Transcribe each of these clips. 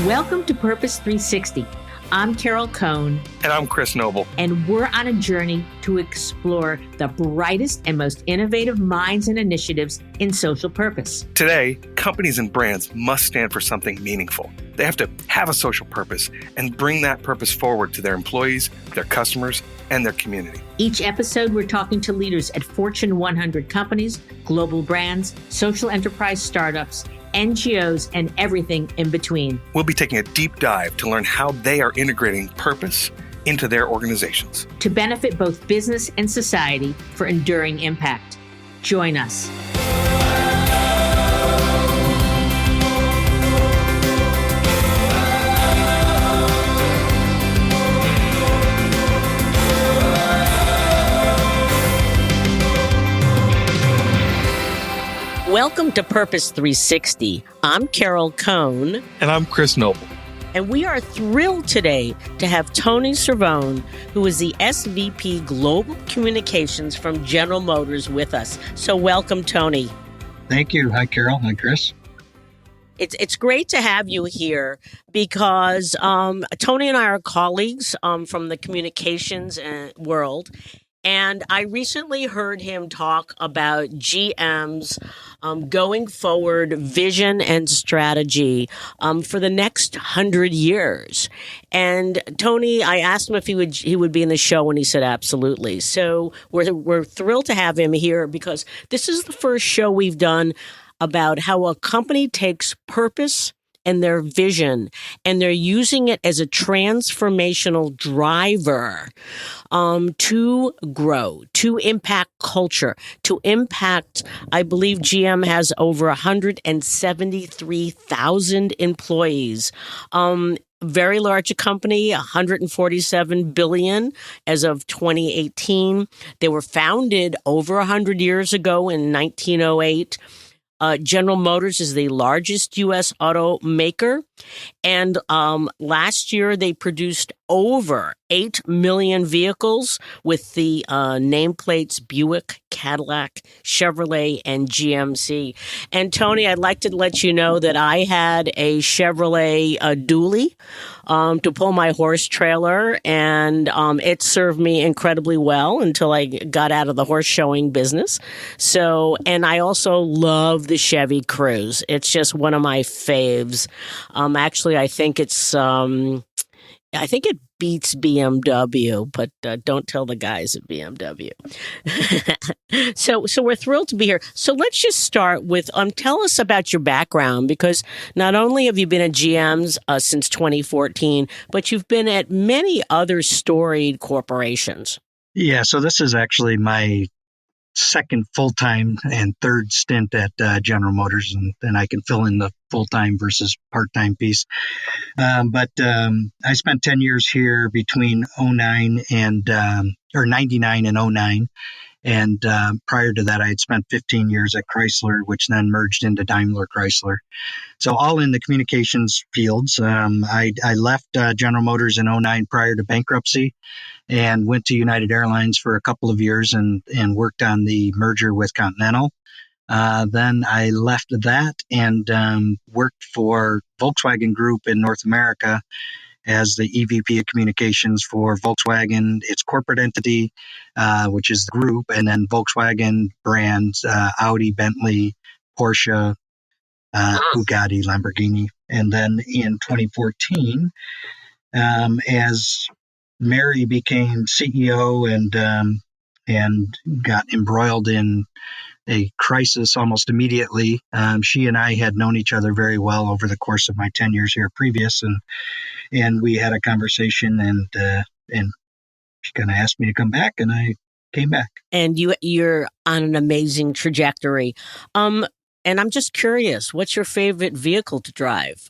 Welcome to Purpose 360. I'm Carol Cohn. And I'm Chris Noble. And we're on a journey to explore the brightest and most innovative minds and initiatives in social purpose. Today, companies and brands must stand for something meaningful. They have to have a social purpose and bring that purpose forward to their employees, their customers, and their community. Each episode, we're talking to leaders at Fortune 100 companies, global brands, social enterprise startups, NGOs, and everything in between. We'll be taking a deep dive to learn how they are integrating purpose into their organizations to benefit both business and society for enduring impact. Join us. Welcome to Purpose 360. I'm Carol Cohn. And I'm Chris Noble. And we are thrilled today to have Tony Cervone, who is the SVP Global Communications from General Motors, with us. So welcome, Tony. Thank you. Hi, Carol. Hi, Chris. It's great to have you here because Tony and I are colleagues from the communications world. And I recently heard him talk about GM's going forward vision and strategy for the next 100 years. And Tony, I asked him if he would be in the show, and he said absolutely. So we're thrilled to have him here because this is the first show we've done about how a company takes purpose and their vision, and they're using it as a transformational driver to grow, to impact culture, to impact, I believe GM has over 173,000 employees. Very large company, $147 billion as of 2018. They were founded over 100 years ago in 1908. General Motors is the largest U.S. automaker, and last year they produced over 8 million vehicles with the nameplates Buick, Cadillac, Chevrolet, and GMC. And Tony, I'd like to let you know that I had a Chevrolet dually to pull my horse trailer, and it served me incredibly well until I got out of the horse showing business. So, and I also love the Chevy Cruze. It's just one of my faves. Actually, I think it beats BMW, but don't tell the guys at BMW. So we're thrilled to be here. So let's just start with, tell us about your background, because not only have you been at GM's since 2014, but you've been at many other storied corporations. Yeah, so this is actually my second full-time and third stint at General Motors, and then I can fill in the full-time versus part-time piece. But I spent 10 years here between 99 and 09. And prior to that, I had spent 15 years at Chrysler, which then merged into Daimler Chrysler. So all in the communications fields. I left General Motors in 09 prior to bankruptcy and went to United Airlines for a couple of years and worked on the merger with Continental. Then I left that and worked for Volkswagen Group in North America as the EVP of Communications for Volkswagen, its corporate entity, which is the group, and then Volkswagen brands, Audi, Bentley, Porsche, Bugatti, Lamborghini. And then in 2014, as Mary became CEO and got embroiled in a crisis almost immediately, she and I had known each other very well over the course of my 10 years here previous, and we had a conversation, and she kind of asked me to come back, and I came back. And you're on an amazing trajectory. And I'm just curious, what's your favorite vehicle to drive?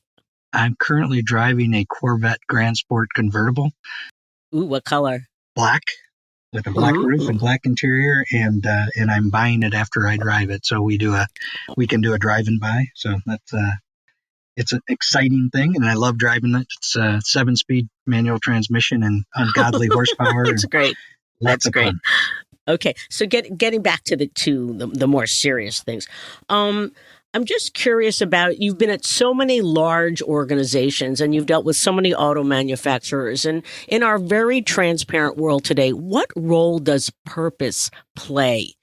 I'm currently driving a Corvette Grand Sport convertible. Ooh, what color? Black, with a black roof and black interior, and I'm buying it after I drive it. So we can do a drive and buy. So that's it's an exciting thing, and I love driving it. It's a 7-speed manual transmission and ungodly horsepower. That's great. That's great. Fun. Okay, so getting back to the more serious things. I'm just curious about, you've been at so many large organizations and you've dealt with so many auto manufacturers. And in our very transparent world today, what role does purpose play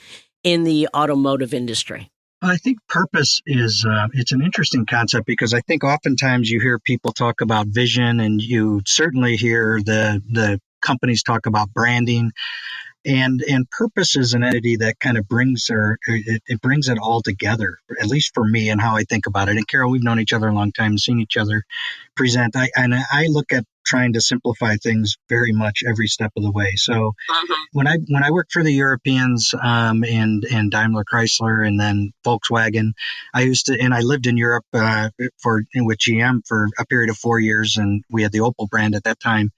in the automotive industry? I think purpose is it's an interesting concept because I think oftentimes you hear people talk about vision, and you certainly hear the companies talk about branding. And purpose is an entity that kind of it brings it all together, at least for me and how I think about it. And Carol, we've known each other a long time, seen each other present. I look at trying to simplify things very much every step of the way. So when I worked for the Europeans and Daimler Chrysler and then Volkswagen, I lived in Europe with GM for a period of 4 years, and we had the Opel brand at that time.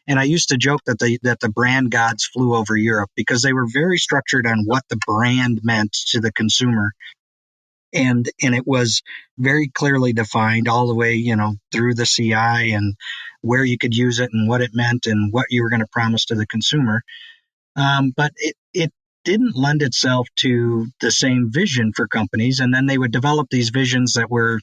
And I used to joke that the brand gods flew over Europe because they were very structured on what the brand meant to the consumer. And it was very clearly defined all the way, through the CI and where you could use it and what it meant and what you were going to promise to the consumer. But it didn't lend itself to the same vision for companies. And then they would develop these visions that were,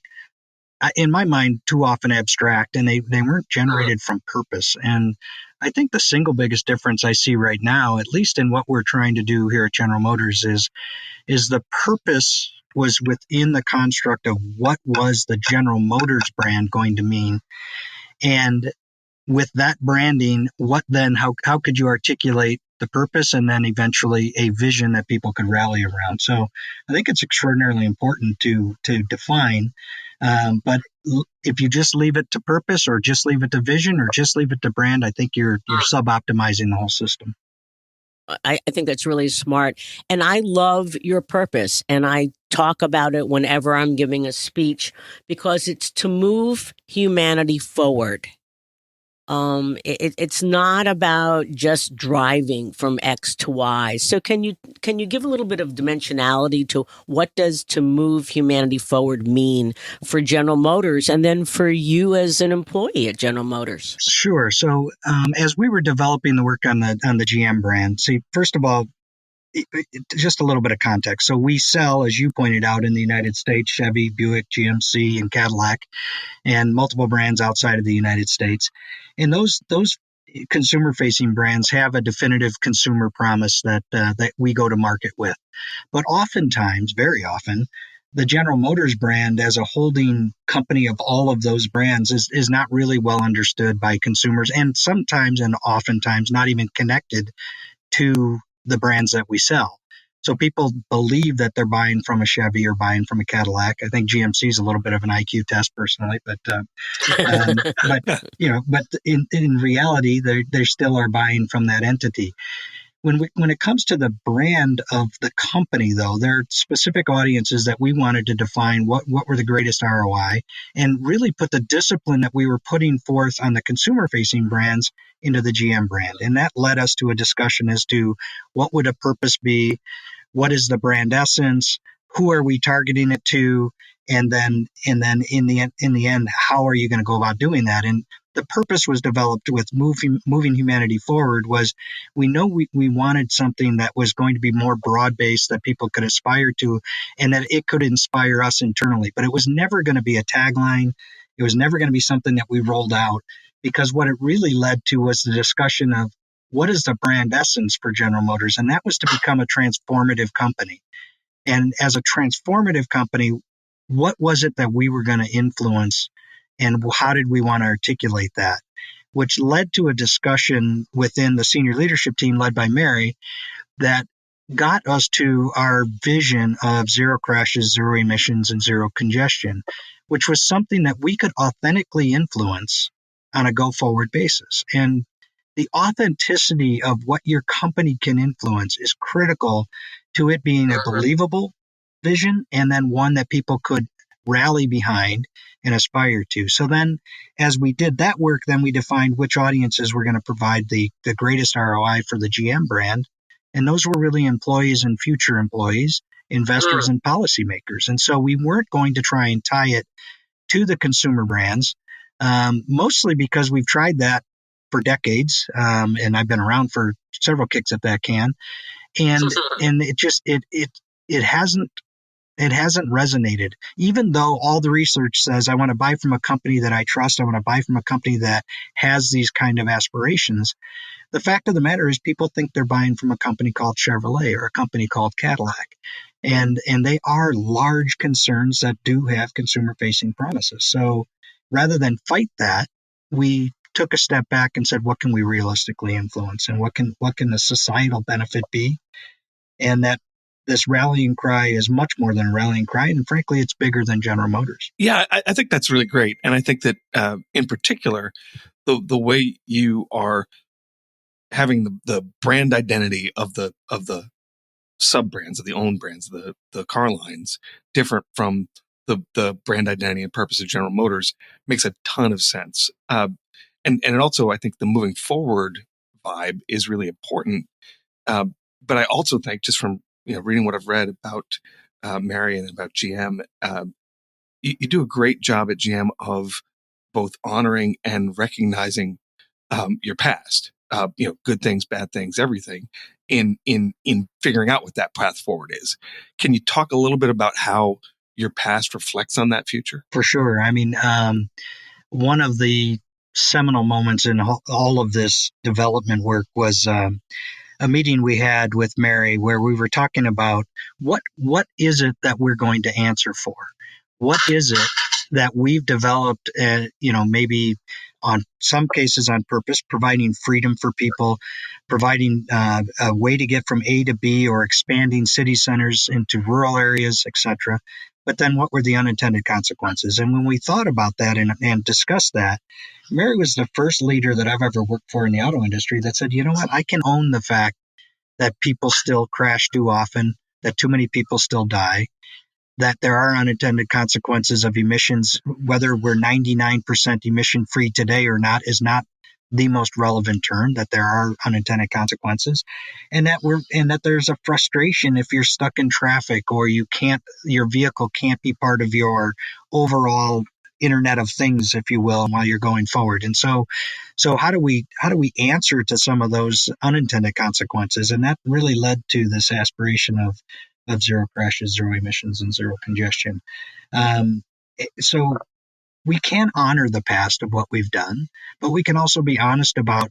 in my mind, too often abstract, and they weren't generated from purpose. And I think the single biggest difference I see right now, at least in what we're trying to do here at General Motors, is the purpose was within the construct of what was the General Motors brand going to mean. And with that branding, how could you articulate the purpose and then eventually a vision that people could rally around? So I think it's extraordinarily important to define. But if you just leave it to purpose, or just leave it to vision, or just leave it to brand, I think you're sub-optimizing the whole system. I think that's really smart. And I love your purpose. And I talk about it whenever I'm giving a speech because it's to move humanity forward. It's not about just driving from X to Y. So can you give a little bit of dimensionality to what does to move humanity forward mean for General Motors, and then for you as an employee at General Motors? Sure. So as we were developing the work on the GM brand, see, first of all, just a little bit of context. So we sell, as you pointed out, in the United States, Chevy, Buick, GMC, and Cadillac, and multiple brands outside of the United States. And those consumer-facing brands have a definitive consumer promise that we go to market with. But oftentimes, very often, the General Motors brand as a holding company of all of those brands is not really well understood by consumers, and sometimes and oftentimes not even connected to the brands that we sell. So people believe that they're buying from a Chevy or buying from a Cadillac. I think GMC is a little bit of an IQ test personally, but in reality, they still are buying from that entity. When it comes to the brand of the company, though, there are specific audiences that we wanted to define what were the greatest ROI, and really put the discipline that we were putting forth on the consumer-facing brands into the GM brand. And that led us to a discussion as to what would a purpose be, what is the brand essence, who are we targeting it to, and then in the end, how are you going to go about doing that? And the purpose was developed with moving humanity forward. Was we know we wanted something that was going to be more broad-based, that people could aspire to, and that it could inspire us internally. But it was never going to be a tagline. It was never going to be something that we rolled out, because what it really led to was the discussion of what is the brand essence for General Motors, and that was to become a transformative company. And as a transformative company, what was it that we were going to influence, and how did we want to articulate that? Which led to a discussion within the senior leadership team led by Mary that got us to our vision of zero crashes, zero emissions, and zero congestion, which was something that we could authentically influence on a go-forward basis. And the authenticity of what your company can influence is critical to it being a believable vision, and then one that people could rally behind and aspire to. So then, as we did that work, then we defined which audiences were going to provide the greatest ROI for the GM brand. And those were really employees and future employees, investors and policymakers. And so we weren't going to try and tie it to the consumer brands, mostly because we've tried that for decades, and I've been around for several kicks at that can, and it It hasn't resonated, even though all the research says I want to buy from a company that I trust. I want to buy from a company that has these kind of aspirations. The fact of the matter is people think they're buying from a company called Chevrolet or a company called Cadillac. And they are large concerns that do have consumer facing promises. So rather than fight that, we took a step back and said, what can we realistically influence, and what can the societal benefit be? And that this rallying cry is much more than a rallying cry. And frankly, it's bigger than General Motors. Yeah, I think that's really great. And I think that in particular, the way you are having the brand identity of the sub brands, of the own brands, the car lines, different from the brand identity and purpose of General Motors makes a ton of sense. And it also, I think the moving forward vibe is really important. But I also think, just from reading what I've read about Mary and about GM, you do a great job at GM of both honoring and recognizing your past. Good things, bad things, everything, in figuring out what that path forward is. Can you talk a little bit about how your past reflects on that future? For sure. I mean, one of the seminal moments in all of this development work was a meeting we had with Mary where we were talking about what is it that we're going to answer for? What is it that we've developed, maybe on some cases on purpose, providing freedom for people, providing a way to get from A to B, or expanding city centers into rural areas, etc. But then what were the unintended consequences? And when we thought about that and discussed that, Mary was the first leader that I've ever worked for in the auto industry that said, you know what, I can own the fact that people still crash too often, that too many people still die, that there are unintended consequences of emissions. Whether we're 99% emission free today or not is not the most relevant term, that there are unintended consequences, and that there's a frustration if you're stuck in traffic or your vehicle can't be part of your overall Internet of Things, if you will, while you're going forward. And so how do we answer to some of those unintended consequences? And that really led to this aspiration of zero crashes, zero emissions, and zero congestion. So we can honor the past of what we've done, but we can also be honest about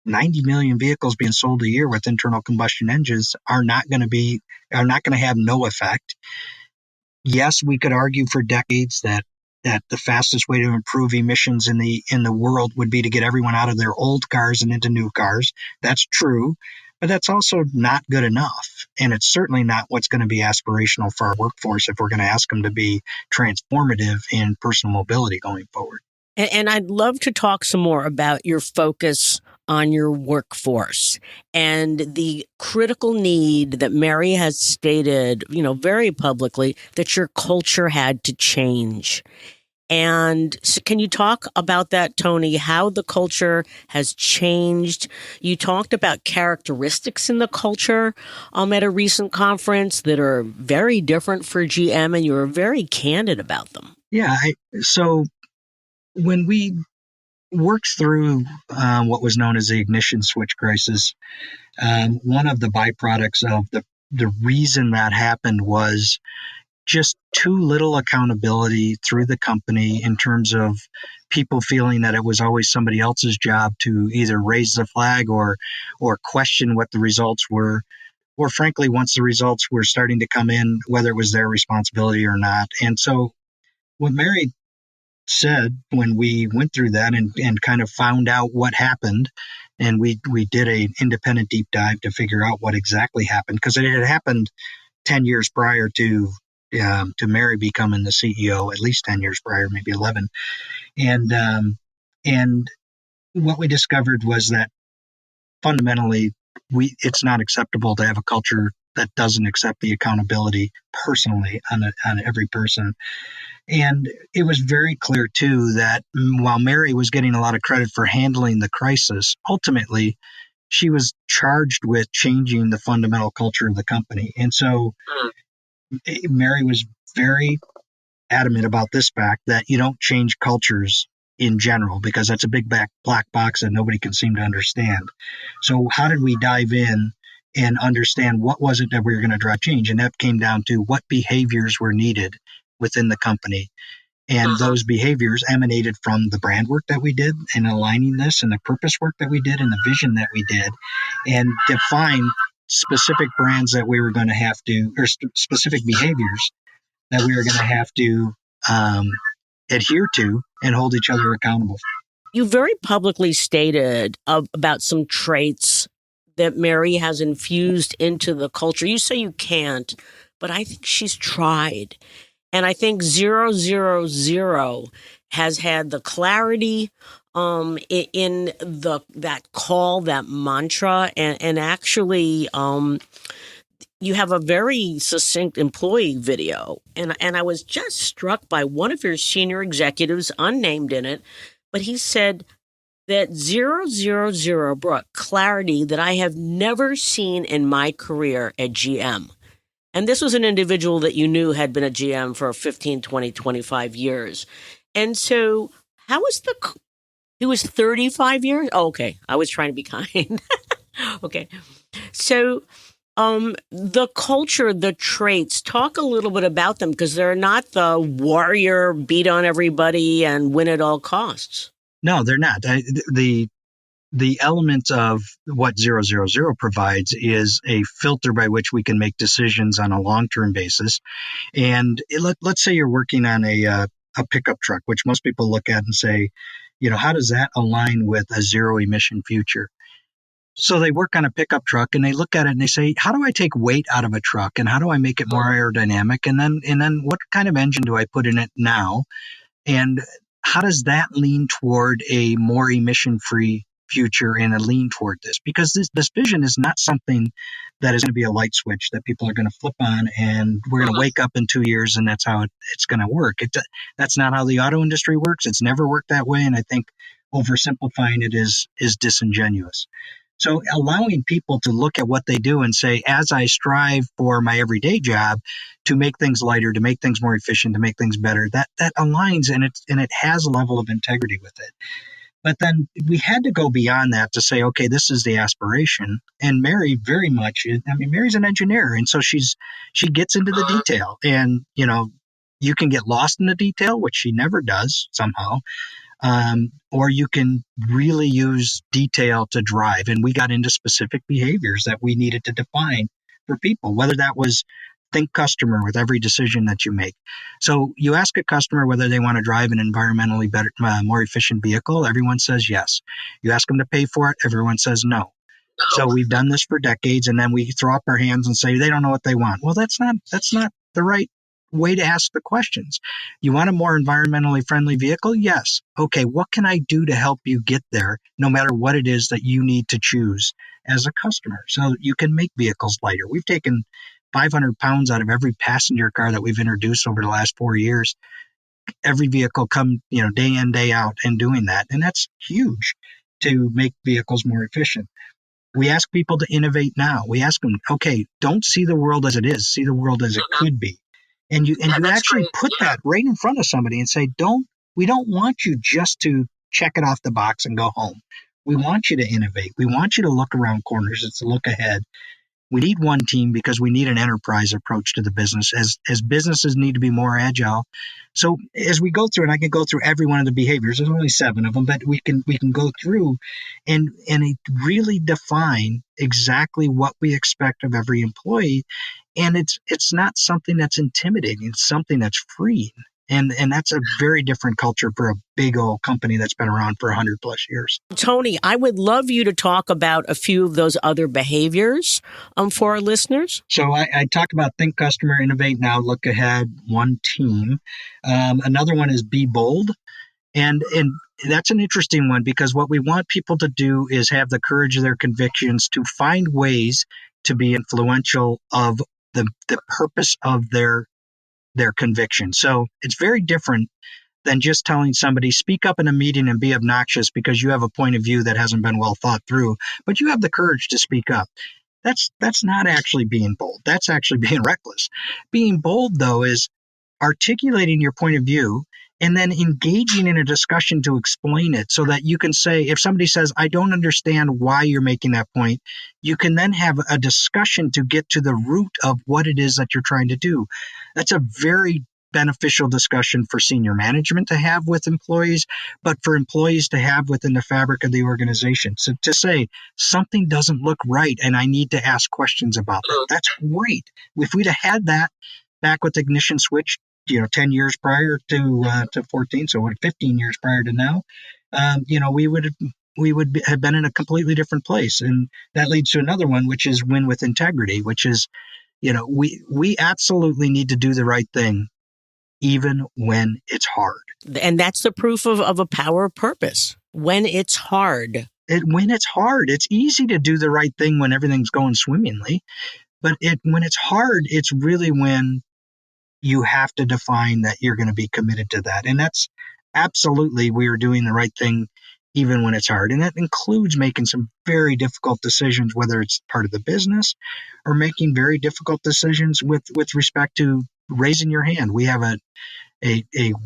90 million vehicles being sold a year with internal combustion engines are not going to have no effect. Yes, we could argue for decades that the fastest way to improve emissions in the world would be to get everyone out of their old cars and into new cars. That's true, but that's also not good enough. And it's certainly not what's going to be aspirational for our workforce if we're going to ask them to be transformative in personal mobility going forward. And I'd love to talk some more about your focus on your workforce and the critical need that Mary has stated, very publicly, that your culture had to change. And so can you talk about that, Tony, how the culture has changed? You talked about characteristics in the culture at a recent conference that are very different for GM, and you were very candid about them. Yeah. So when we worked through what was known as the ignition switch crisis, one of the byproducts of the reason that happened was just too little accountability through the company in terms of people feeling that it was always somebody else's job to either raise the flag or question what the results were, or frankly, once the results were starting to come in, whether it was their responsibility or not. And so what Mary said when we went through that and kind of found out what happened, and we did an independent deep dive to figure out what exactly happened, because it had happened 10 years prior to Mary becoming the CEO, at least 10 years prior, maybe 11. And what we discovered was that fundamentally, it's not acceptable to have a culture that doesn't accept the accountability personally on every person. And it was very clear, too, that while Mary was getting a lot of credit for handling the crisis, ultimately, she was charged with changing the fundamental culture of the company. And so Mary was very adamant about this fact that you don't change cultures in general, because that's a big black box that nobody can seem to understand. So how did we dive in and understand what was it that we were going to drive change. And that came down to what behaviors were needed within the company. And those behaviors emanated from the brand work that we did and aligning this and the purpose work that we did and the vision that we did and define specific brands that we were going to have to, or specific behaviors that we were going to have to adhere to and hold each other accountable. You very publicly stated about some traits that Mary has infused into the culture. You say you can't, but I think she's tried. And I think 000 has had the clarity in that call, that mantra, and actually you have a very succinct employee video. And I was just struck by one of your senior executives, unnamed in it, but he said that 000 brought clarity that I have never seen in my career at GM. And this was an individual that you knew had been a GM for 15, 20, 25 years. And so how was he was 35 years? Oh, okay. I was trying to be kind. Okay. So the culture, the traits, talk a little bit about them because they're not the warrior, beat on everybody and win at all costs. No, they're not. The element of what 000 provides is a filter by which we can make decisions on a long-term basis. And let's say you're working on a pickup truck, which most people look at and say, how does that align with a zero emission future? So they work on a pickup truck and they look at it and they say, how do I take weight out of a truck and how do I make it more aerodynamic? And then what kind of engine do I put in it now? And how does that lean toward a more emission-free future and a lean toward this? Because this vision is not something that is going to be a light switch that people are going to flip on and we're going to wake up in 2 years and that's how it's going to work. That's not how the auto industry works. It's never worked that way. And I think oversimplifying it is disingenuous. So allowing people to look at what they do and say, as I strive for my everyday job to make things lighter, to make things more efficient, to make things better, that aligns and it has a level of integrity with it. But then we had to go beyond that to say, okay, this is the aspiration. And Mary very much, Mary's an engineer. And so she gets into the detail and, you can get lost in the detail, which she never does somehow. Or you can really use detail to drive. And we got into specific behaviors that we needed to define for people, whether that was think customer with every decision that you make. So you ask a customer whether they want to drive an environmentally better, more efficient vehicle. Everyone says yes. You ask them to pay for it. Everyone says no. So we've done this for decades. And then we throw up our hands and say, they don't know what they want. Well, that's not the right way to ask the questions. You want a more environmentally friendly vehicle? Yes. Okay, what can I do to help you get there, no matter what it is that you need to choose as a customer? So you can make vehicles lighter. We've taken 500 pounds out of every passenger car that we've introduced over the last 4 years. Every vehicle come, day in, day out and doing that. And that's huge to make vehicles more efficient. We ask people to innovate now. We ask them, okay, don't see the world as it is, see the world as it could be. And you actually put that right in front of somebody and say, we don't want you just to check it off the box and go home. We want you to innovate. We want you to look around corners. It's a look ahead. We need one team because we need an enterprise approach to the business as businesses need to be more agile. So as we go through, and I can go through every one of the behaviors, there's only 7 of them, but we can go through and really define exactly what we expect of every employee. And it's not something that's intimidating. It's something that's freeing. And that's a very different culture for a big old company that's been around for 100 plus years. Tony, I would love you to talk about a few of those other behaviors for our listeners. So I talk about think customer, innovate now, look ahead, one team. Another one is be bold. And that's an interesting one because what we want people to do is have the courage of their convictions to find ways to be influential of the purpose of their conviction. So it's very different than just telling somebody, speak up in a meeting and be obnoxious because you have a point of view that hasn't been well thought through, but you have the courage to speak up. That's not actually being bold. That's actually being reckless. Being bold, though, is articulating your point of view and then engaging in a discussion to explain it so that you can say, if somebody says, I don't understand why you're making that point, you can then have a discussion to get to the root of what it is that you're trying to do. That's a very beneficial discussion for senior management to have with employees, but for employees to have within the fabric of the organization. So to say something doesn't look right and I need to ask questions about that, that's great. If we'd have had that back with Ignition Switch, 10 years prior to 14, so 15 years prior to now, we would have been in a completely different place. And that leads to another one, which is win with integrity, which is, we absolutely need to do the right thing, even when it's hard. And that's the proof of a power of purpose. When it's hard. When it's hard, it's easy to do the right thing when everything's going swimmingly. But when it's hard, it's really when you have to define that you're going to be committed to that. And that's absolutely, we are doing the right thing even when it's hard. And that includes making some very difficult decisions, whether it's part of the business or making very difficult decisions with respect to raising your hand. We have a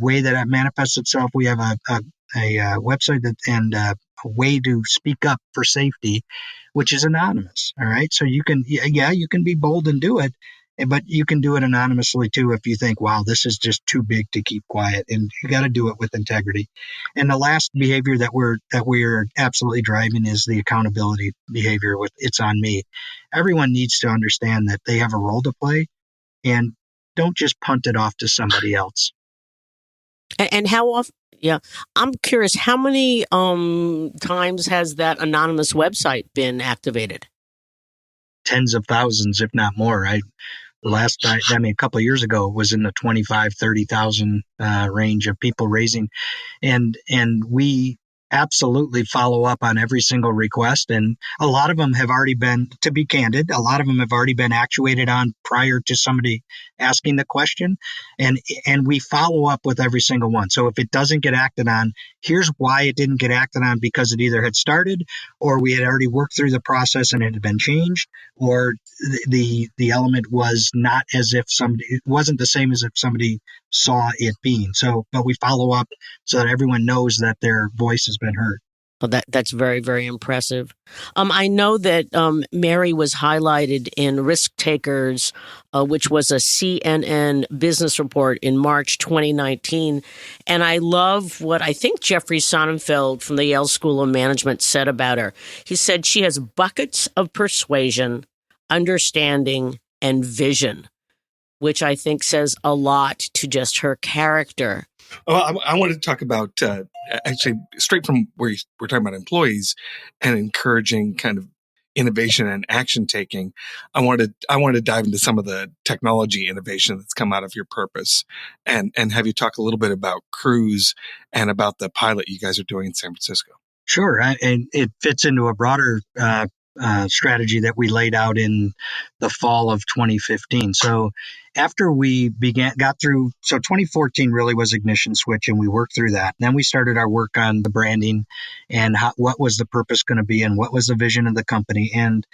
way that manifests itself. We have a website and a way to speak up for safety, which is anonymous. All right. So you can be bold and do it, but you can do it anonymously too if you think, wow, this is just too big to keep quiet. And you got to do it with integrity. And the last behavior that we're absolutely driving is the accountability behavior with it's on me. Everyone needs to understand that they have a role to play and don't just punt it off to somebody else. And how often? Yeah, I'm curious. How many times has that anonymous website been activated? Tens of thousands, if not more. A couple of years ago, it was in the 25, 30,000 range of people raising, and we absolutely follow up on every single request. And a lot of them have already been, to be candid, actuated on prior to somebody asking the question. And we follow up with every single one. So if it doesn't get acted on, here's why it didn't get acted on, because it either had started or we had already worked through the process and it had been changed, or the element was not it wasn't the same as if somebody saw it being. So, but we follow up so that everyone knows that their voice has been heard. Well, that's very, very impressive. I know that Mary was highlighted in Risk Takers, which was a CNN business report in March 2019. And I love what I think Jeffrey Sonnenfeld from the Yale School of Management said about her. He said she has buckets of persuasion, understanding, and vision, which I think says a lot to just her character. Well, I wanted to talk about actually straight from where we're talking about employees and encouraging kind of innovation and action taking. I wanted to dive into some of the technology innovation that's come out of your purpose, and have you talk a little bit about Cruise and about the pilot you guys are doing in San Francisco. Sure, and it fits into a broader strategy that we laid out in the fall of 2015. So after we got through, so 2014 really was Ignition Switch, and we worked through that. Then we started our work on the branding and what was the purpose going to be and what was the vision of the company. And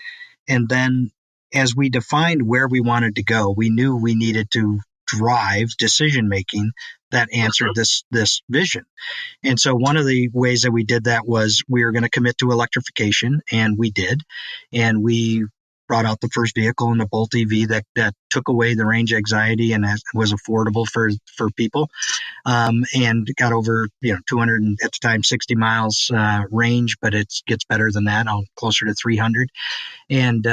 then as we defined where we wanted to go, we knew we needed to drive decision making that answered this vision. And so one of the ways that we did that was we were going to commit to electrification, and we did. And we brought out the first vehicle in the Bolt EV that took away the range anxiety and was affordable for people, and got over 200 at the time 60 miles range, but it gets better than that, closer to 300, and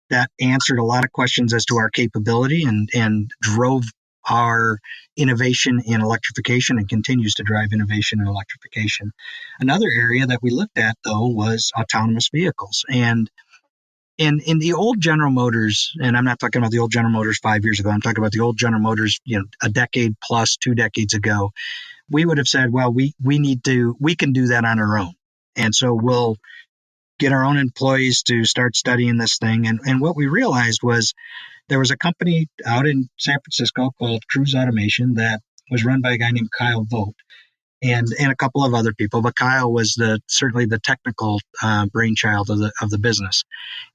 that answered a lot of questions as to our capability and drove our innovation in electrification and continues to drive innovation in electrification. Another area that we looked at, though, was autonomous vehicles. And in the old General Motors, and I'm not talking about the old General Motors 5 years ago, I'm talking about the old General Motors, a decade plus, 2 decades ago, we would have said, well, we can do that on our own. And so we'll get our own employees to start studying this thing. And what we realized was there was a company out in San Francisco called Cruise Automation that was run by a guy named Kyle Vogt and a couple of other people. But Kyle was certainly the technical brainchild of the business.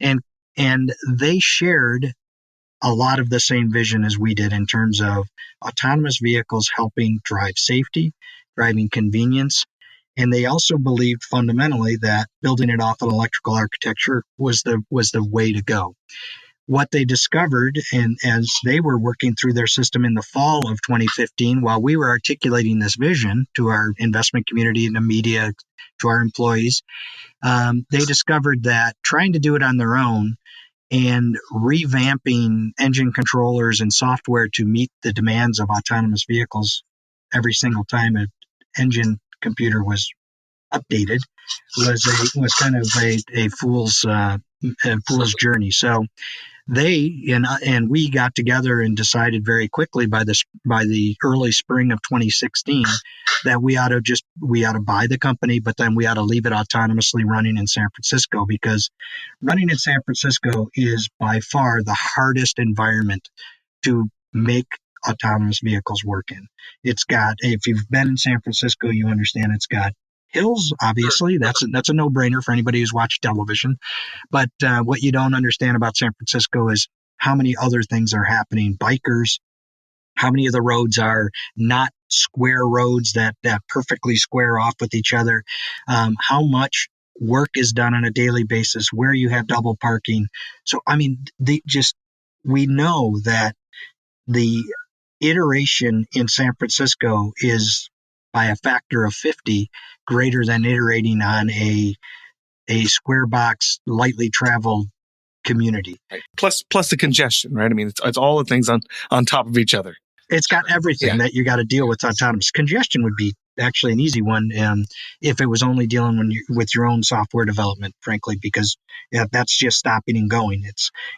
And they shared a lot of the same vision as we did in terms of autonomous vehicles helping drive safety, driving convenience. And they also believed fundamentally that building it off an electrical architecture was the way to go. What they discovered, and as they were working through their system in the fall of 2015, while we were articulating this vision to our investment community and the media, to our employees, they discovered that trying to do it on their own and revamping engine controllers and software to meet the demands of autonomous vehicles every single time an engine computer was updated was kind of a fool's journey. So they and we got together and decided very quickly by the early spring of 2016 that we ought to buy the company, but then we ought to leave it autonomously running in San Francisco, because running in San Francisco is by far the hardest environment to make autonomous vehicles work in. It's got, if you've been in San Francisco, you understand it's got hills. Obviously, that's a no-brainer for anybody who's watched television. But what you don't understand about San Francisco is how many other things are happening. Bikers, how many of the roads are not square roads that perfectly square off with each other, how much work is done on a daily basis, where you have double parking. So, I mean, we know that the iteration in San Francisco is by a factor of 50 greater than iterating on a square box, lightly traveled community. Right. Plus the congestion, right? I mean, it's all the things on top of each other. It's got everything that you got to deal with autonomous. Congestion would be actually an easy one if it was only dealing with your own software development, frankly, because that's just stopping and going.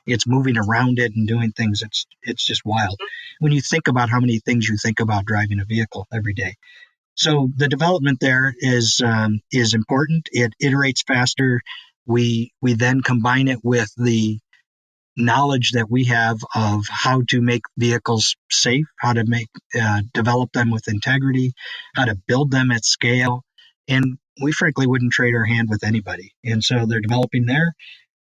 It's moving around it and doing things. It's just wild when you think about how many things you think about driving a vehicle every day. So the development there is important. It iterates faster. We then combine it with the knowledge that we have of how to make vehicles safe, how to develop them with integrity, how to build them at scale. And we frankly wouldn't trade our hand with anybody. And so they're developing there.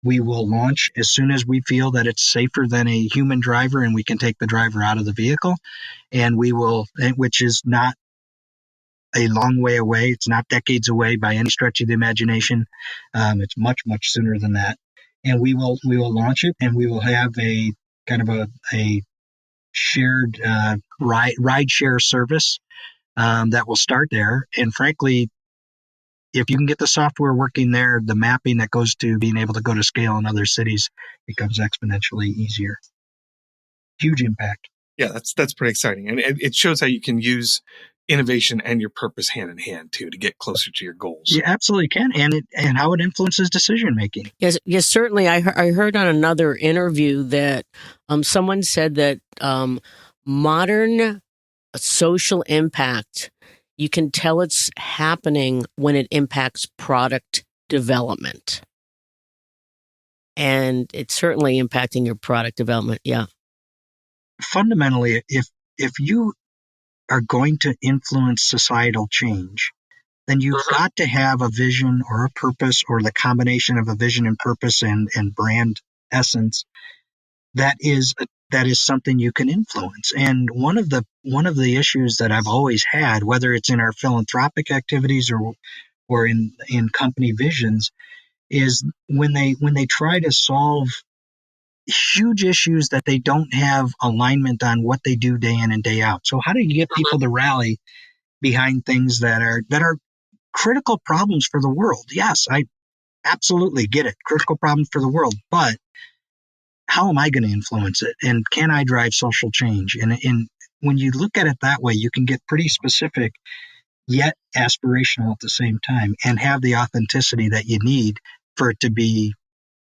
We will launch as soon as we feel that it's safer than a human driver and we can take the driver out of the vehicle. And we will, which is not a long way away. It's not decades away by any stretch of the imagination. It's much, much sooner than that. And we will launch it, and we will have a kind of a shared ride share service that will start there. And frankly, if you can get the software working there, the mapping that goes to being able to go to scale in other cities becomes exponentially easier. Huge impact. Yeah, that's pretty exciting, and it shows how you can use innovation and your purpose hand in hand too to get closer to your goals. You absolutely can, and how it influences decision making. Yes, certainly. I heard on another interview that someone said that modern social impact, you can tell it's happening when it impacts product development, and it's certainly impacting your product development. Yeah. Fundamentally, if you are going to influence societal change, then you've got to have a vision or a purpose, or the combination of a vision and purpose and brand essence that is something you can influence. And one of the issues that I've always had, whether it's in our philanthropic activities or in company visions, is when they try to solve huge issues that they don't have alignment on what they do day in and day out. So how do you get people to rally behind things that are critical problems for the world? Yes, I absolutely get it. Critical problems for the world, but how am I going to influence it? And can I drive social change? And when you look at it that way, you can get pretty specific, yet aspirational at the same time, and have the authenticity that you need for it to be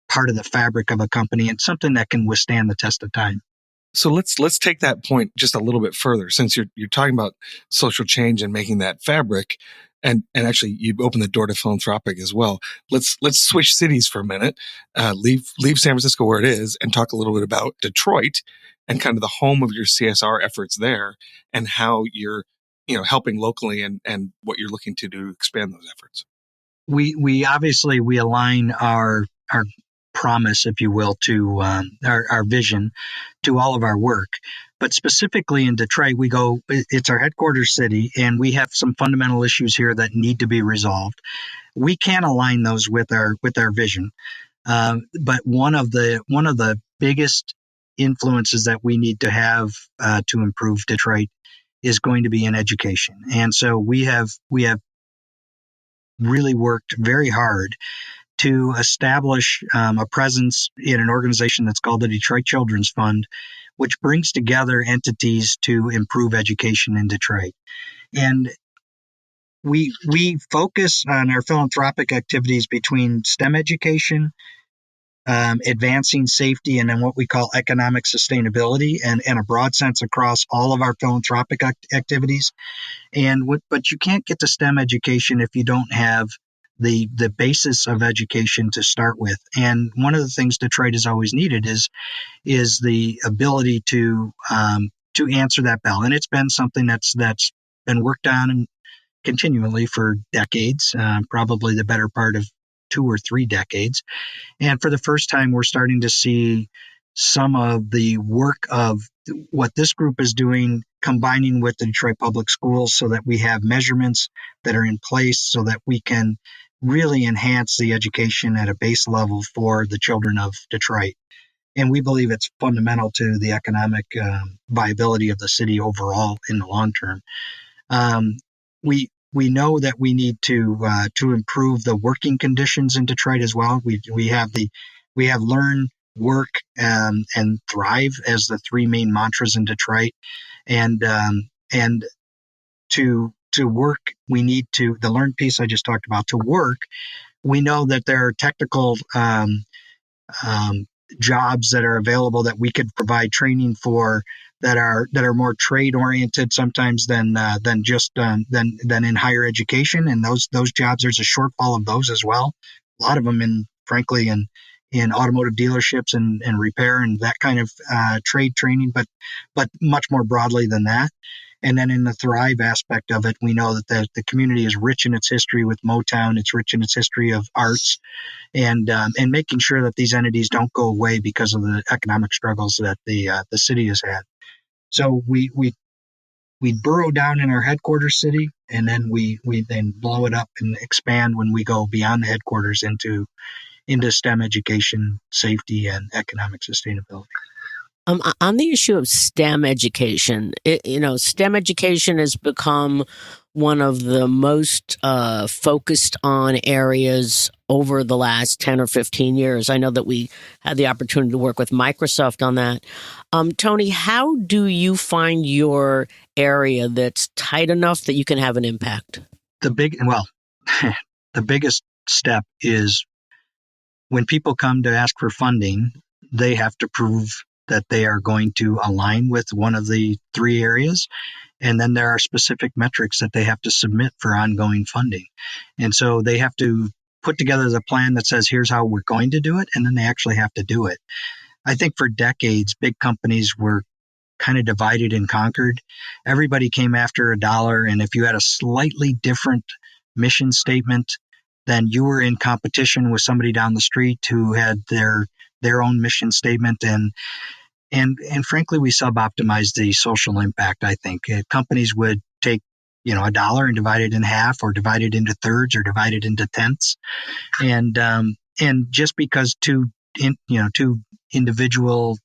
part of the fabric of a company and something that can withstand the test of time. So let's take that point just a little bit further, since you're talking about social change and making that fabric, and actually you open the door to philanthropic as well. Let's switch cities for a minute, leave San Francisco where it is, and talk a little bit about Detroit and kind of the home of your CSR efforts there, and how you're helping locally and what you're looking to do to expand those efforts. We obviously align our promise, if you will, to our vision to all of our work. But specifically in Detroit, it's our headquarters city, and we have some fundamental issues here that need to be resolved. We can align those with our vision. But one of the biggest influences that we need to have to improve Detroit is going to be in education. And so we have really worked very hard to establish a presence in an organization that's called the Detroit Children's Fund, which brings together entities to improve education in Detroit. And we focus on our philanthropic activities between STEM education, advancing safety, and then what we call economic sustainability, and a broad sense across all of our philanthropic activities. But you can't get to STEM education if you don't have the basis of education to start with. And one of the things Detroit has always needed is the ability to answer that bell. And it's been something that's been worked on continually for decades, probably the better part of 2 or 3 decades. And for the first time, we're starting to see some of the work of what this group is doing, combining with the Detroit Public Schools so that we have measurements that are in place so that we can really enhance the education at a base level for the children of Detroit. And we believe it's fundamental to the economic viability of the city overall in the long term. We know that we need to improve the working conditions in Detroit as well. We have learn, work, and thrive as the 3 main mantras in Detroit. And to work, we need to the learn piece I just talked about. To work, we know that there are technical jobs that are available that we could provide training for that are more trade oriented sometimes than in higher education, and those jobs, there's a shortfall of those as well. A lot of them in automotive dealerships and repair and that kind of trade training, but much more broadly than that. And then in the thrive aspect of it, we know that the community is rich in its history with Motown. It's rich in its history of arts, and making sure that these entities don't go away because of the economic struggles that the city has had. So we burrow down in our headquarters city, and then we then blow it up and expand when we go beyond the headquarters into STEM education, safety, and economic sustainability. On the issue of STEM education, STEM education has become one of the most focused on areas over the last 10 or 15 years. I know that we had the opportunity to work with Microsoft on that. Tony, how do you find your area that's tight enough that you can have an impact? The biggest step is when people come to ask for funding, they have to prove that they are going to align with one of the 3 areas. And then there are specific metrics that they have to submit for ongoing funding. And so they have to put together the plan that says, here's how we're going to do it. And then they actually have to do it. I think for decades, big companies were kind of divided and conquered. Everybody came after a dollar. And if you had a slightly different mission statement, then you were in competition with somebody down the street who had their own mission statement. And frankly, we sub-optimized the social impact, I think. Companies would take, a dollar and divide it in half, or divide it into thirds, or divide it into tenths. And just because two individual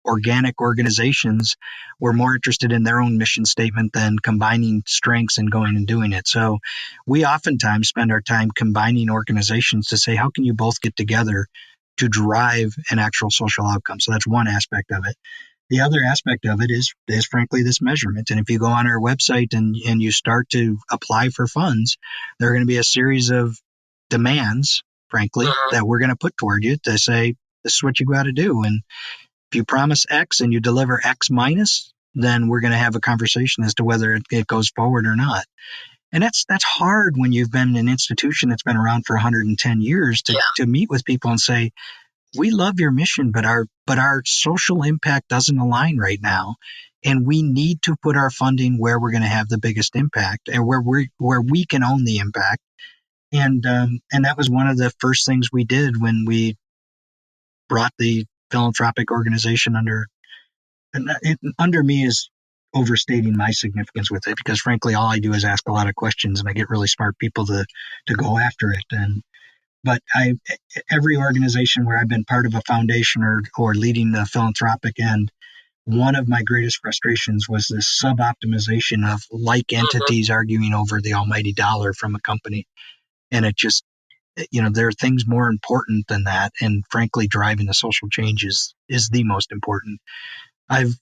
organic organizations were more interested in their own mission statement than combining strengths and going and doing it. So we oftentimes spend our time combining organizations to say, how can you both get together to drive an actual social outcome? So that's one aspect of it. The other aspect of it is frankly this measurement. And if you go on our website and you start to apply for funds, there are going to be a series of demands, frankly, that we're going to put toward you to say, this is what you got to do. And if you promise X and you deliver X minus, then we're going to have a conversation as to whether it goes forward or not. And that's hard when you've been an institution that's been around for 110 years to meet with people and say, we love your mission, but our social impact doesn't align right now. And we need to put our funding where we're going to have the biggest impact and where we can own the impact. And that was one of the first things we did when we brought the philanthropic organization under me is overstating my significance with it, because frankly, all I do is ask a lot of questions and I get really smart people to go after it. But every organization where I've been part of a foundation or leading the philanthropic end, one of my greatest frustrations was this sub-optimization of like entities arguing over the almighty dollar from a company. And it just, there are things more important than that. And frankly, driving the social change is the most important. I've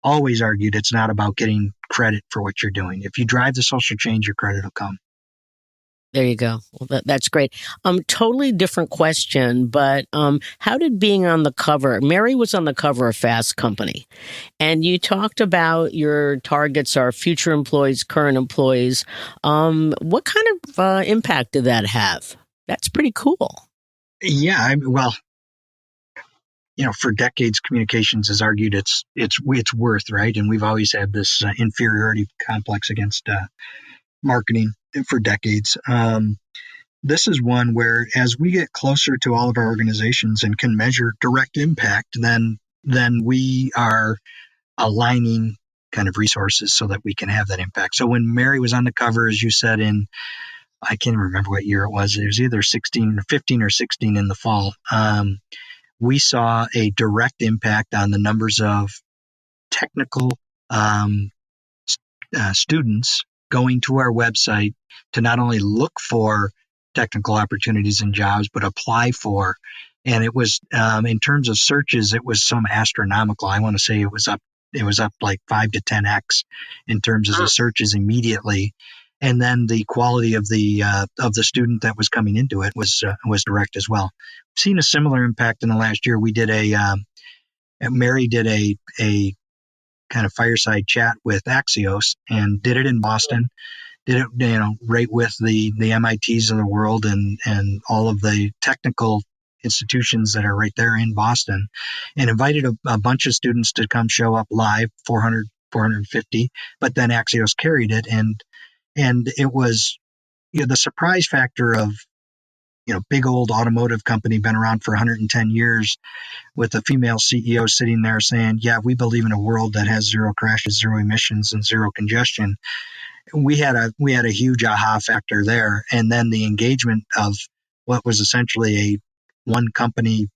always argued it's not about getting credit for what you're doing. If you drive the social change, your credit will come. There you go. Well, that's great. Totally different question, but how did being on the cover? Mary was on the cover of Fast Company, and you talked about your targets are future employees, current employees. What kind of impact did that have? That's pretty cool. Yeah, for decades, communications has argued it's worth, right? And we've always had this inferiority complex against marketing for decades. This is one where, as we get closer to all of our organizations and can measure direct impact, then we are aligning kind of resources so that we can have that impact. So when Mary was on the cover, as you said, I can't remember what year it was either 15 or 16 in the fall. We saw a direct impact on the numbers of technical students going to our website to not only look for technical opportunities and jobs, but apply for. And it was, in terms of searches, it was some astronomical. I want to say it was up like 5 to 10x in terms of the searches immediately. And then the quality of the student that was coming into it was direct as well. I've seen a similar impact in the last year. We did Mary did a kind of fireside chat with Axios and did it in Boston. Did it, right with the MITs of the world and all of the technical institutions that are right there in Boston, and invited a bunch of students to come show up live, 400, 450, but then Axios carried it. And it was, the surprise factor of, big old automotive company, been around for 110 years, with a female CEO sitting there saying, yeah, we believe in a world that has zero crashes, zero emissions, and zero congestion. We had a huge aha factor there. And then the engagement of what was essentially a one company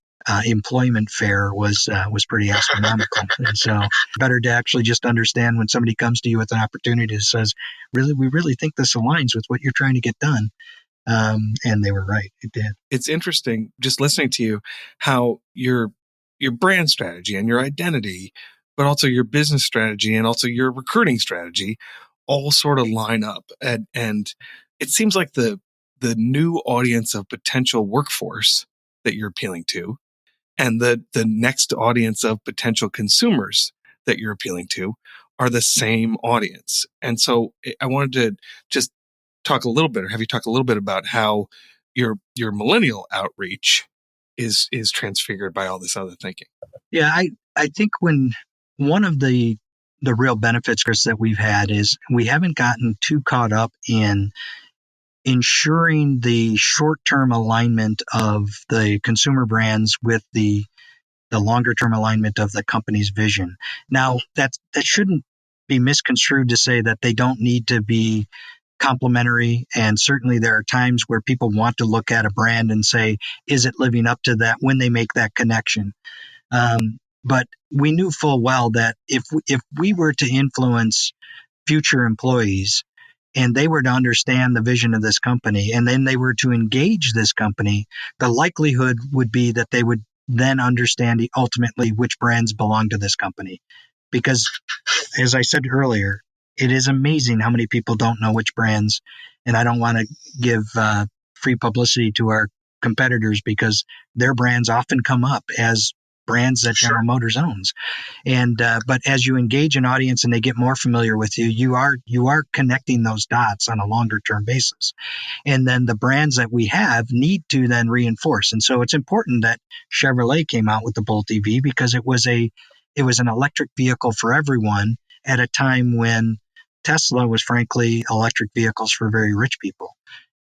employment fair was pretty astronomical. And so better to actually just understand when somebody comes to you with an opportunity that says, we really think this aligns with what you're trying to get done. And they were right. It did. It's interesting just listening to you, how your brand strategy and your identity, but also your business strategy and also your recruiting strategy all sort of line up. And it seems like the new audience of potential workforce that you're appealing to, and the next audience of potential consumers that you're appealing to, are the same audience. And so I wanted to just talk a little bit, or have you talk a little bit about how your millennial outreach is transfigured by all this other thinking. Yeah, I think when one of the real benefits, Chris, that we've had is we haven't gotten too caught up in ensuring the short-term alignment of the consumer brands with the longer-term alignment of the company's vision. Now, that shouldn't be misconstrued to say that they don't need to be complementary. And certainly there are times where people want to look at a brand and say, is it living up to that, when they make that connection? But we knew full well that if we were to influence future employees and they were to understand the vision of this company, and then they were to engage this company, the likelihood would be that they would then understand ultimately which brands belong to this company. Because, as I said earlier, it is amazing how many people don't know which brands, and I don't want to give free publicity to our competitors because their brands often come up as brands that General Motors owns. And but as you engage an audience and they get more familiar with you, you are connecting those dots on a longer term basis. And then the brands that we have need to then reinforce. And so it's important that Chevrolet came out with the Bolt EV, because it was an electric vehicle for everyone at a time when Tesla was frankly electric vehicles for very rich people.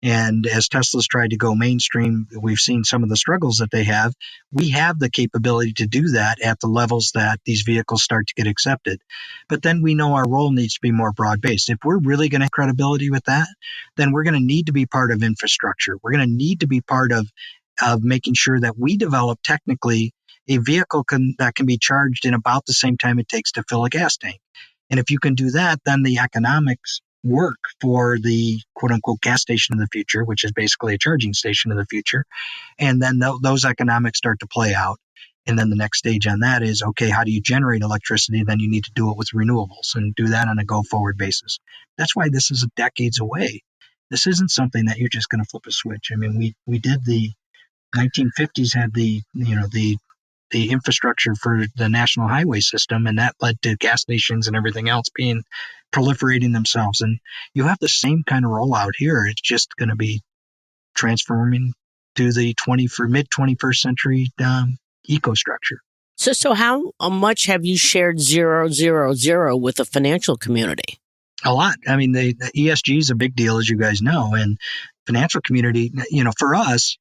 And as Tesla's tried to go mainstream, we've seen some of the struggles that they have. We have the capability to do that at the levels that these vehicles start to get accepted. But then we know our role needs to be more broad-based. If we're really going to have credibility with that, then we're going to need to be part of infrastructure. We're going to need to be part of making sure that we develop technically a vehicle that can be charged in about the same time it takes to fill a gas tank. And if you can do that, then the economics work for the quote unquote gas station of the future, which is basically a charging station of the future. And then those economics start to play out. And then the next stage on that is, okay, how do you generate electricity? Then you need to do it with renewables and do that on a go forward basis. That's why this is decades away. This isn't something that you're just going to flip a switch. I mean, we did the 1950s had the infrastructure for the national highway system, and that led to gas stations and everything else proliferating themselves. And you have the same kind of rollout here. It's just going to be transforming to the mid 21st century ecostructure. So how much have you shared 000 with the financial community? A lot. I mean, the ESG is a big deal, as you guys know, and financial community, for us,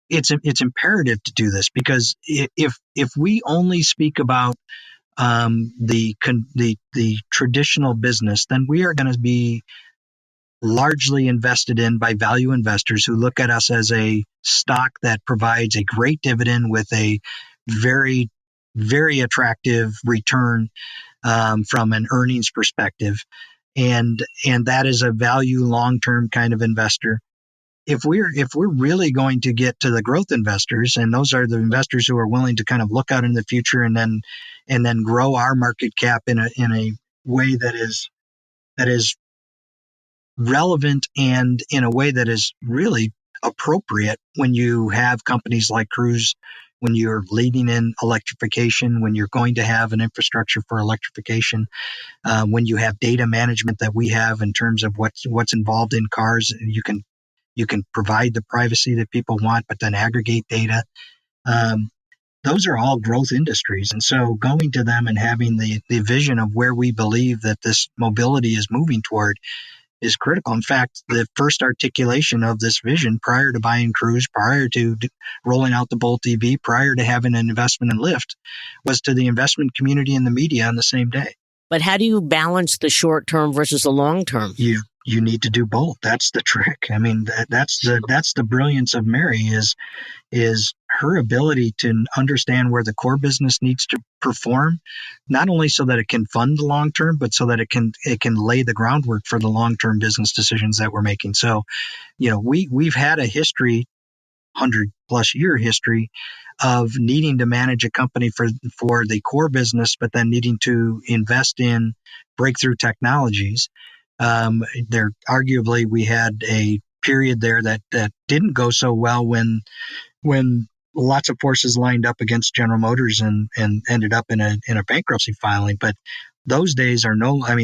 it's imperative to do this, because if we only speak about the traditional business, then we are going to be largely invested in by value investors who look at us as a stock that provides a great dividend with a very, very attractive return from an earnings perspective, and that is a value long-term kind of investor. If we're really going to get to the growth investors, and those are the investors who are willing to kind of look out in the future and then grow our market cap in a way that is relevant and in a way that is really appropriate when you have companies like Cruise, when you're leading in electrification, when you're going to have an infrastructure for electrification, when you have data management that we have in terms of what's involved in cars, you can provide the privacy that people want, but then aggregate data. Those are all growth industries. And so going to them and having the vision of where we believe that this mobility is moving toward is critical. In fact, the first articulation of this vision prior to buying Cruise, prior to rolling out the Bolt EV, prior to having an investment in Lyft, was to the investment community and the media on the same day. But how do you balance the short term versus the long term? You need to do both. That's the trick. I mean, that's the brilliance of Mary is her ability to understand where the core business needs to perform, not only so that it can fund the long term, but so that it can lay the groundwork for the long term business decisions that we're making. So, we've had a history, 100+ year history, of needing to manage a company for the core business, but then needing to invest in breakthrough technologies. Arguably, we had a period there that didn't go so well when lots of forces lined up against General Motors and ended up in a bankruptcy filing. But those days are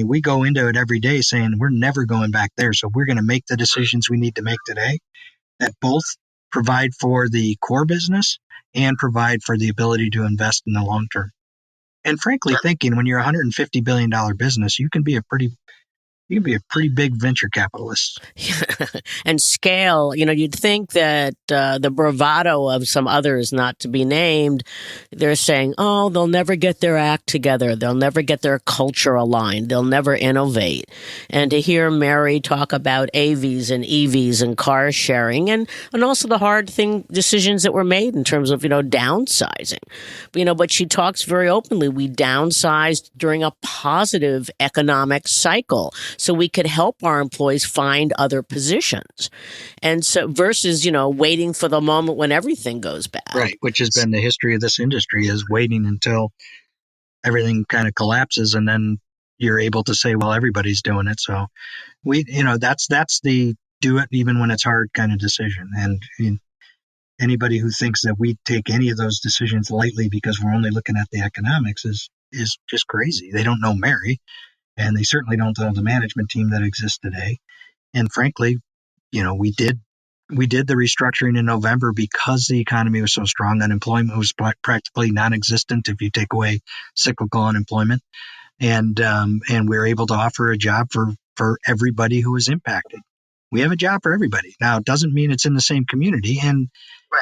we go into it every day saying we're never going back there. So we're going to make the decisions we need to make today that both provide for the core business and provide for the ability to invest in the long term. And frankly, thinking when you're a $150 billion business, you can be a pretty big venture capitalist. And scale, you'd think that the bravado of some others not to be named, they're saying, oh, they'll never get their act together. They'll never get their culture aligned. They'll never innovate. And to hear Mary talk about AVs and EVs and car sharing and also the hard decisions that were made in terms of, downsizing. But she talks very openly. We downsized during a positive economic cycle, so we could help our employees find other positions. And so versus, waiting for the moment when everything goes bad. Right, which has been the history of this industry, is waiting until everything kind of collapses and then you're able to say, well, everybody's doing it. So that's the do it even when it's hard kind of decision. And anybody who thinks that we take any of those decisions lightly because we're only looking at the economics is just crazy. They don't know Mary. And they certainly don't know the management team that exists today. And frankly, we did the restructuring in November because the economy was so strong. Unemployment was practically non-existent if you take away cyclical unemployment. And we were able to offer a job for everybody who was impacted. we have a job for everybody. Now, it doesn't mean it's in the same community. And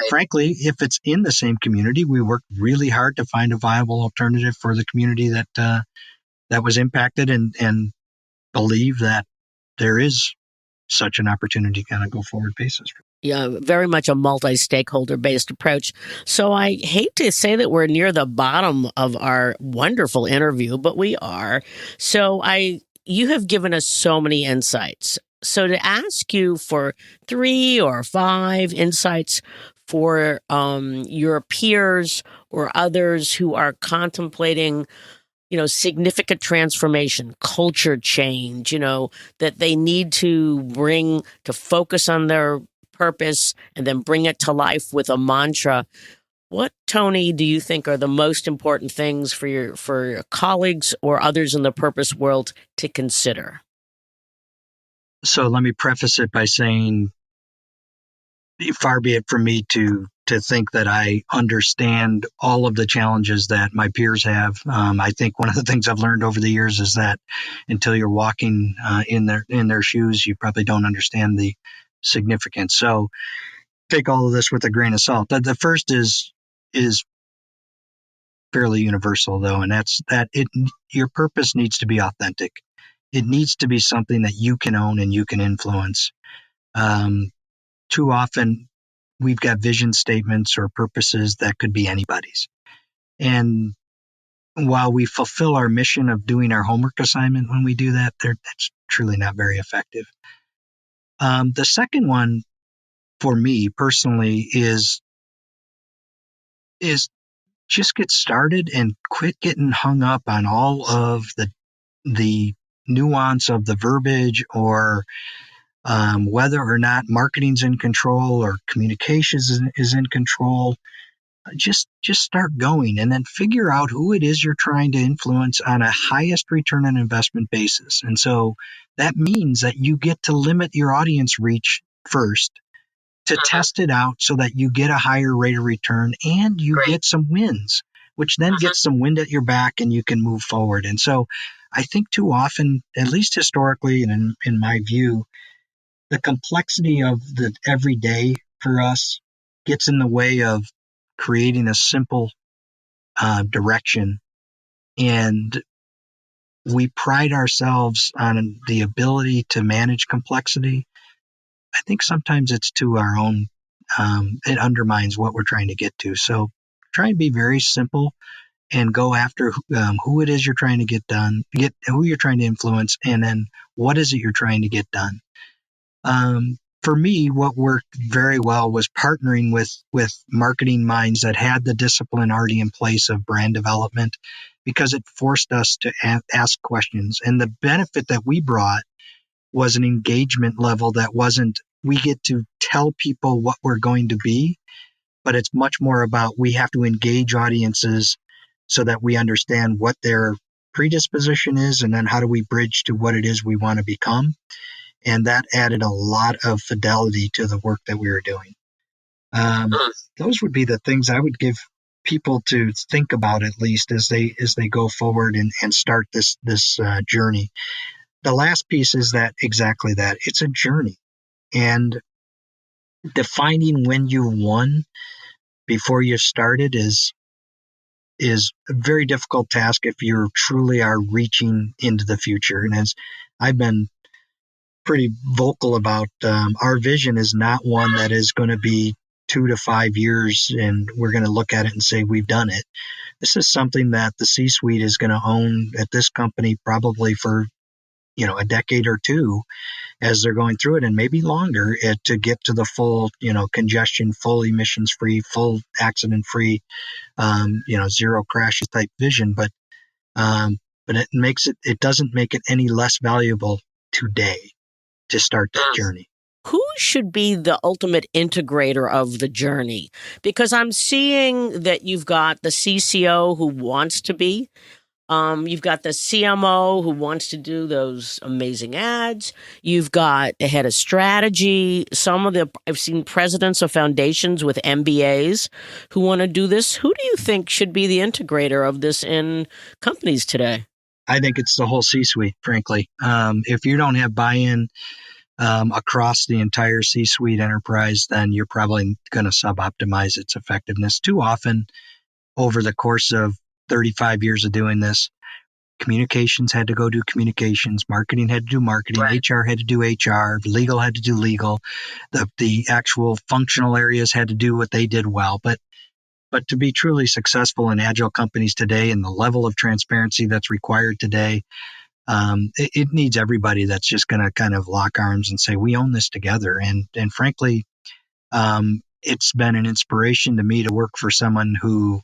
frankly, if it's in the same community, we work really hard to find a viable alternative for the community that was impacted, and believe that there is such an opportunity to kind of go forward basis. Yeah, very much a multi-stakeholder based approach. So I hate to say that we're near the bottom of our wonderful interview, but we are. You have given us so many insights. So to ask you for 3 or 5 insights for your peers or others who are contemplating significant transformation, culture change, that they need to bring to focus on their purpose and then bring it to life with a mantra. What, Tony, do you think are the most important things for your colleagues or others in the purpose world to consider? So let me preface it by saying, far be it from me to think that I understand all of the challenges that my peers have. I think one of the things I've learned over the years is that until you're walking in their shoes, you probably don't understand the significance. So take all of this with a grain of salt. The first is fairly universal, though, and that's that your purpose needs to be authentic. It needs to be something that you can own and you can influence. Too often, we've got vision statements or purposes that could be anybody's. And while we fulfill our mission of doing our homework assignment when we do that, that's truly not very effective. The second one for me personally is just get started and quit getting hung up on all of the nuance of the verbiage or whether or not marketing's in control or communications is in control. Just start going and then figure out who it is you're trying to influence on a highest return on investment basis. And so that means that you get to limit your audience reach first to test it out so that you get a higher rate of return and you get some wins, which then gets some wind at your back and you can move forward. And so I think too often, at least historically and in my view, the complexity of the everyday for us gets in the way of creating a simple direction. And we pride ourselves on the ability to manage complexity. I think sometimes it's to our own, it undermines what we're trying to get to. So try and be very simple and go after who it is you're trying to get done, get who you're trying to influence, and then what is it you're trying to get done. For me, what worked very well was partnering with marketing minds that had the discipline already in place of brand development, because it forced us to ask questions. And the benefit that we brought was an engagement level that wasn't, we get to tell people what we're going to be, but it's much more about we have to engage audiences so that we understand what their predisposition is, and then how do we bridge to what it is we want to become. And that added a lot of fidelity to the work that we were doing. Those would be the things I would give people to think about, at least as they go forward and start this journey. The last piece is that exactly that. It's a journey. And defining when you won before you started is a very difficult task if you truly are reaching into the future. And as I've been pretty vocal about, our vision is not one that is going to be 2 to 5 years and we're going to look at it and say we've done it. This is something that the C-suite is going to own at this company probably for a decade or two as they're going through it, and maybe longer, to get to the full congestion, full emissions free, full accident free, zero crashes type vision. But it doesn't make it any less valuable today to start that journey. Who should be the ultimate integrator of the journey? Because I'm seeing that you've got the CCO who wants to be. You've got the CMO who wants to do those amazing ads. You've got the head of strategy. I've seen presidents of foundations with MBAs who want to do this. Who do you think should be the integrator of this in companies today? I think it's the whole C-suite, frankly. If you don't have buy-in across the entire C-suite enterprise, then you're probably going to suboptimize its effectiveness. Too often, over the course of 35 years of doing this, communications had to go do communications, marketing had to do marketing, Right. HR had to do HR, legal had to do legal, the actual functional areas had to do what they did well. But to be truly successful in agile companies today and the level of transparency that's required today, it needs everybody that's just going to kind of lock arms and say, we own this together. And frankly, it's been an inspiration to me to work for someone who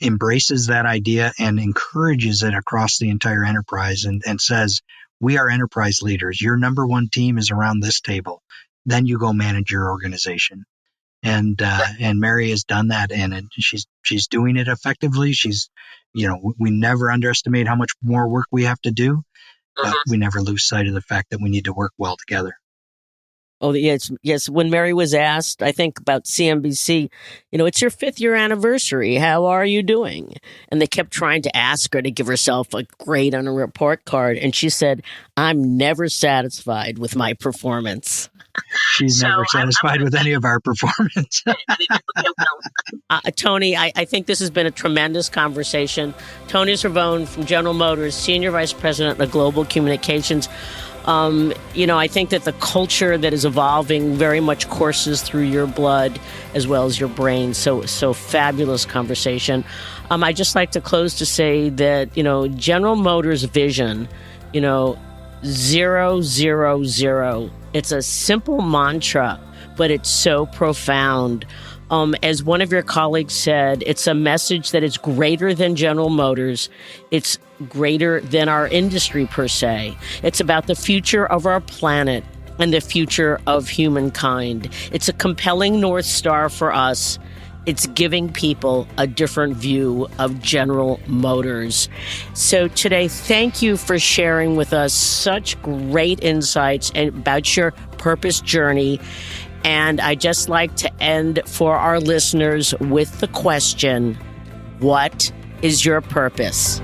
embraces that idea and encourages it across the entire enterprise and says, we are enterprise leaders. Your number one team is around this table. Then you go manage your organization. And Mary has done that, and she's doing it effectively. We never underestimate how much more work we have to do, but we never lose sight of the fact that we need to work well together. Oh, yes. When Mary was asked, I think about CNBC, it's your 5th year anniversary. How are you doing? And they kept trying to ask her to give herself a grade on a report card. And she said, I'm never satisfied with my performance. She's never satisfied with any of our performance. Tony, I think this has been a tremendous conversation. Tony Cervone from General Motors, Senior Vice President of Global Communications. I think that the culture that is evolving very much courses through your blood as well as your brain. So fabulous conversation. I'd just like to close to say that, General Motors' vision, 000. It's a simple mantra, but it's so profound. As one of your colleagues said, it's a message that is greater than General Motors. It's greater than our industry per se. It's about the future of our planet and the future of humankind. It's a compelling North Star for us. It's giving people a different view of General Motors. So today, thank you for sharing with us such great insights about your purpose journey. And I just like to end for our listeners with the question, what is your purpose?